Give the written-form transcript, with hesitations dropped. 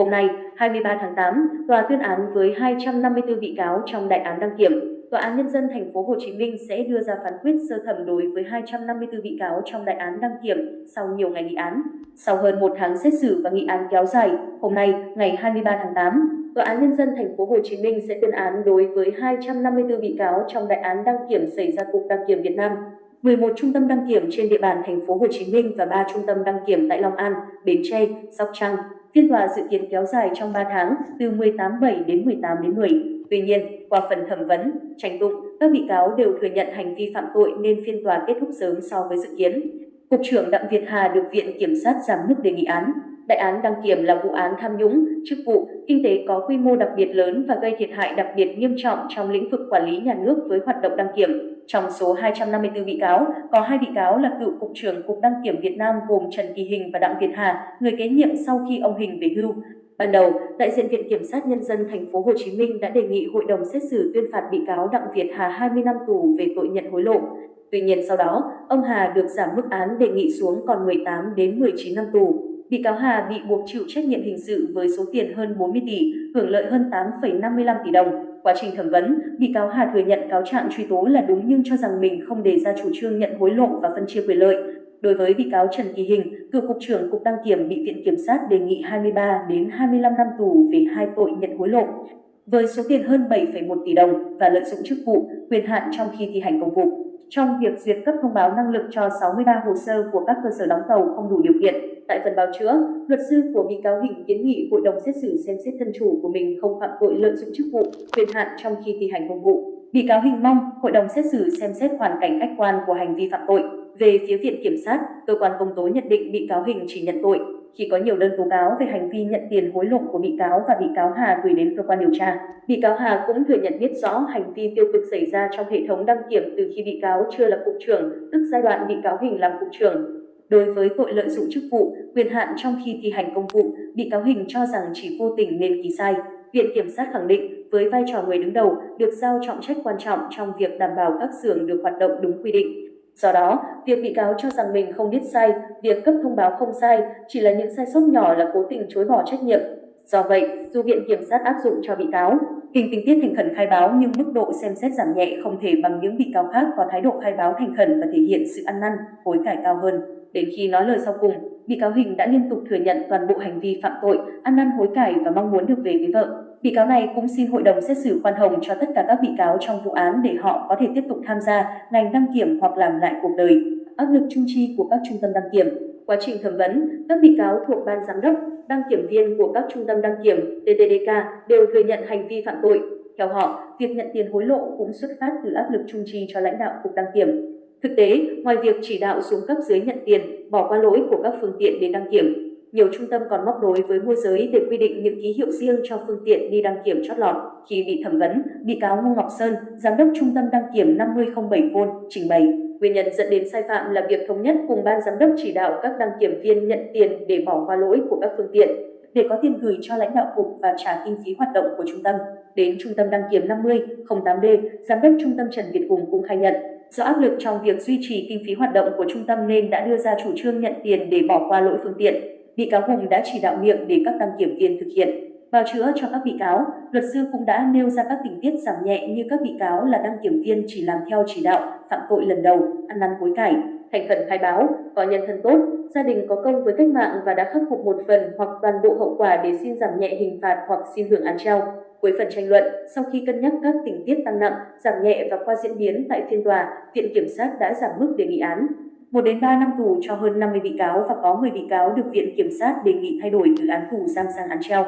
Hôm nay, 23 tháng 8, tòa tuyên án với 254 bị cáo trong đại án đăng kiểm. Tòa án Nhân dân thành phố Hồ Chí Minh sẽ đưa ra phán quyết sơ thẩm đối với 254 bị cáo trong đại án đăng kiểm sau nhiều ngày nghị án. Sau hơn 1 tháng xét xử và nghị án kéo dài, hôm nay, ngày 23 tháng 8, Tòa án Nhân dân thành phố Hồ Chí Minh sẽ tuyên án đối với 254 bị cáo trong đại án đăng kiểm xảy ra Cục Đăng kiểm Việt Nam, 11 trung tâm đăng kiểm trên địa bàn thành phố Hồ Chí Minh và 3 trung tâm đăng kiểm tại Long An, Bến Tre, Sóc Trăng. Phiên tòa dự kiến kéo dài trong 3 tháng, từ 18/7 đến 18/10. Tuy nhiên, qua phần thẩm vấn, tranh tụng, các bị cáo đều thừa nhận hành vi phạm tội nên phiên tòa kết thúc sớm so với dự kiến. Cục trưởng Đặng Việt Hà được Viện Kiểm sát giảm mức đề nghị án. Đại án đăng kiểm là vụ án tham nhũng, chức vụ, kinh tế có quy mô đặc biệt lớn và gây thiệt hại đặc biệt nghiêm trọng trong lĩnh vực quản lý nhà nước với hoạt động đăng kiểm. Trong số 254 bị cáo, có 2 bị cáo là cựu Cục trưởng Cục Đăng kiểm Việt Nam gồm Trần Kỳ Hình và Đặng Việt Hà, người kế nhiệm sau khi ông Hình về hưu. Ban đầu, đại diện Viện Kiểm sát Nhân dân thành phố Hồ Chí Minh đã đề nghị hội đồng xét xử tuyên phạt bị cáo Đặng Việt Hà 20 năm tù về tội nhận hối lộ. Tuy nhiên sau đó, ông Hà được giảm mức án đề nghị xuống còn 18 đến 19 năm tù. Bị cáo Hà bị buộc chịu trách nhiệm hình sự với số tiền hơn 40 tỷ, hưởng lợi hơn 8,55 tỷ đồng. Quá trình thẩm vấn, bị cáo Hà thừa nhận cáo trạng truy tố là đúng nhưng cho rằng mình không đề ra chủ trương nhận hối lộ và phân chia quyền lợi. Đối với bị cáo Trần Kỳ Hình, cựu Cục trưởng Cục Đăng kiểm bị Viện Kiểm sát đề nghị 23 đến 25 năm tù về 2 tội nhận hối lộ, với số tiền hơn 7,1 tỷ đồng và lợi dụng chức vụ, quyền hạn trong khi thi hành công vụ. Trong việc duyệt cấp thông báo năng lực cho 63 hồ sơ của các cơ sở đóng tàu không đủ điều kiện, tại phần bào chữa, luật sư của bị cáo Hình kiến nghị hội đồng xét xử xem xét thân chủ của mình không phạm tội lợi dụng chức vụ, quyền hạn trong khi thi hành công vụ. Bị cáo Hình mong hội đồng xét xử xem xét hoàn cảnh khách quan của hành vi phạm tội. Về phía Viện Kiểm sát, cơ quan công tố nhận định bị cáo Hình chỉ nhận tội khi có nhiều đơn tố cáo về hành vi nhận tiền hối lộ của bị cáo và bị cáo Hà gửi đến cơ quan điều tra. Bị cáo Hà cũng thừa nhận biết rõ hành vi tiêu cực xảy ra trong hệ thống đăng kiểm từ khi bị cáo chưa là cục trưởng, tức giai đoạn bị cáo Hình làm cục trưởng. Đối với tội lợi dụng chức vụ, quyền hạn trong khi thi hành công vụ, bị cáo Hình cho rằng chỉ vô tình nên ký sai. Viện Kiểm sát khẳng định với vai trò người đứng đầu được giao trọng trách quan trọng trong việc đảm bảo các xưởng được hoạt động đúng quy định. Do đó, việc bị cáo cho rằng mình không biết sai, việc cấp thông báo không sai, chỉ là những sai sót nhỏ là cố tình chối bỏ trách nhiệm. Do vậy, dù Viện Kiểm sát áp dụng cho bị cáo Hình tình tiết thành khẩn khai báo nhưng mức độ xem xét giảm nhẹ không thể bằng những bị cáo khác có thái độ khai báo thành khẩn và thể hiện sự ăn năn, hối cải cao hơn. Đến khi nói lời sau cùng, bị cáo Hình đã liên tục thừa nhận toàn bộ hành vi phạm tội, ăn năn hối cải và mong muốn được về với vợ. Bị cáo này cũng xin hội đồng xét xử khoan hồng cho tất cả các bị cáo trong vụ án để họ có thể tiếp tục tham gia ngành đăng kiểm hoặc làm lại cuộc đời. Áp lực chung chi của các trung tâm đăng kiểm. Quá trình thẩm vấn, các bị cáo thuộc ban giám đốc, đăng kiểm viên của các trung tâm đăng kiểm TTDK đều thừa nhận hành vi phạm tội. Theo họ, việc nhận tiền hối lộ cũng xuất phát từ áp lực chung chi cho lãnh đạo Cục Đăng kiểm. Thực tế, ngoài việc chỉ đạo xuống cấp dưới nhận tiền, bỏ qua lỗi của các phương tiện đến đăng kiểm, nhiều trung tâm còn móc nối với môi giới để quy định những ký hiệu riêng cho phương tiện đi đăng kiểm chót lọt. Khi bị thẩm vấn, bị cáo Ngô Ngọc Sơn, giám đốc trung tâm đăng kiểm 5007V, trình bày nguyên nhân dẫn đến sai phạm là việc thống nhất cùng ban giám đốc chỉ đạo các đăng kiểm viên nhận tiền để bỏ qua lỗi của các phương tiện, để có tiền gửi cho lãnh đạo cục và trả kinh phí hoạt động của trung tâm. Đến trung tâm đăng kiểm 5008D, giám đốc trung tâm Trần Việt Hùng cũng khai nhận, do áp lực trong việc duy trì kinh phí hoạt động của trung tâm nên đã đưa ra chủ trương nhận tiền để bỏ qua lỗi phương tiện. Bị cáo Hùng đã chỉ đạo miệng để các đăng kiểm viên thực hiện. Bào chữa cho các bị cáo, luật sư cũng đã nêu ra các tình tiết giảm nhẹ như các bị cáo là đăng kiểm viên chỉ làm theo chỉ đạo, phạm tội lần đầu, ăn năn hối cải, thành khẩn khai báo, có nhân thân tốt, gia đình có công với cách mạng và đã khắc phục một phần hoặc toàn bộ hậu quả để xin giảm nhẹ hình phạt hoặc xin hưởng án treo. Cuối phần tranh luận, sau khi cân nhắc các tình tiết tăng nặng, giảm nhẹ và qua diễn biến tại phiên tòa, Viện Kiểm sát đã giảm mức đề nghị án 1 đến 3 năm tù cho hơn 50 bị cáo và có 10 bị cáo được Viện Kiểm sát đề nghị thay đổi từ án tù giam sang án treo.